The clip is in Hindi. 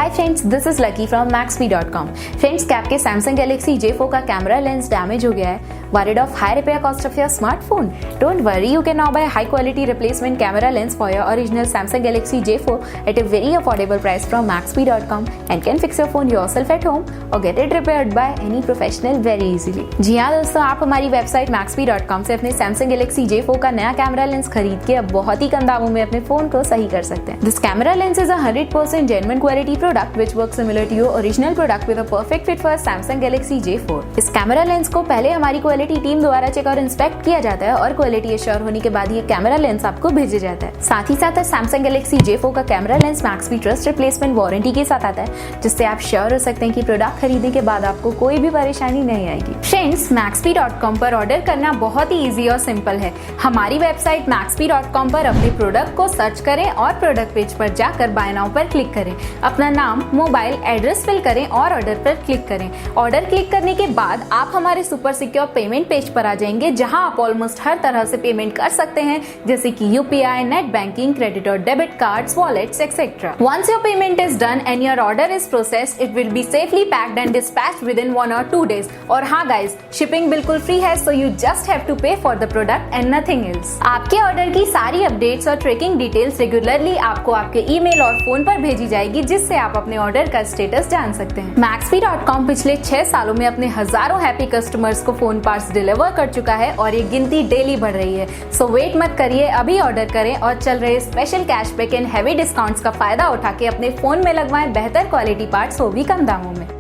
Hi friends, this is lucky from Maxbhi.com। Friends, क्या आपके Samsung Galaxy J4 का कैमरा लेंस डैमेज हो गया है? Worried of high repair cost of your smartphone? Don't worry, you can now buy high quality replacement camera lens for your original Samsung Galaxy J4 at a very affordable price from Maxbhi.com and can fix your phone yourself at home or get it repaired by any professional very easily। जी हाँ दोस्तों, आप हमारी वेबसाइट Maxbhi.com से अपने Samsung Galaxy J4 का नया कैमरा लेंस खरीद के अब बहुत ही कम दामों में अपने फोन को सही कर सकते हैं। This camera lens is a 100% genuine quality product which works similar to your original product with a perfect fit for Samsung Galaxy J4। इस कैमरा लेंस को पहले हमारी क्वालिटी टीम द्वारा चेक और इंस्पेक्ट किया जाता है और क्वालिटी एश्योर होने के बाद ये कैमरा लेंस आपको भेजा जाता है। साथ ही साथ Samsung Galaxy J4 का camera lens Maxbhi trust replacement warranty के साथ आता है, जिससे आप श्योर हो सकते हैं कि प्रोडक्ट खरीदने के बाद आपको कोई भी परेशानी नहीं आएगी। फ्रेंड्स, Maxbhi.com पर ऑर्डर करना बहुत ही इजी और सिंपल है। हमारी वेबसाइट Maxbhi.com पर अपने प्रोडक्ट को सर्च करें और प्रोडक्ट पेज पर जाकर बाय नाउ पर क्लिक करें। अपना नाम, मोबाइल, एड्रेस फिल करें और ऑर्डर पर क्लिक करें। ऑर्डर क्लिक करने के बाद आप हमारे सुपर सिक्योर पेमेंट पेज पर आ जाएंगे, जहां आप ऑलमोस्ट हर तरह से पेमेंट कर सकते हैं, जैसे कि यूपीआई, नेट बैंकिंग, क्रेडिट और debit cards, wallets etcetera. Once your payment is done and your order is processed, it will be safely packed and dispatched within 1 or 2 days। और हाँ गाइज, शिपिंग बिल्कुल फ्री है, so you just have to pay for the product and nothing else। आपके ऑर्डर की सारी अपडेट्स और ट्रैकिंग डिटेल्स रेगुलरली आपको आपके ईमेल और फोन पर भेजी जाएगी, जिससे आप अपने ऑर्डर का स्टेटस जान सकते हैं। Maxbhi.com पिछले 6 सालों में अपने हजारों हैप्पी कस्टमर्स को फोन पार्ट्स डिलीवर कर चुका है और ये गिनती डेली बढ़ रही है। सो वेट मत करिए, अभी ऑर्डर करें और चल रहे special cashback and heavy discounts का फायदा उठा के अपने फोन में लगवाएं बेहतर क्वालिटी पार्ट्स, वो भी कम दामों में।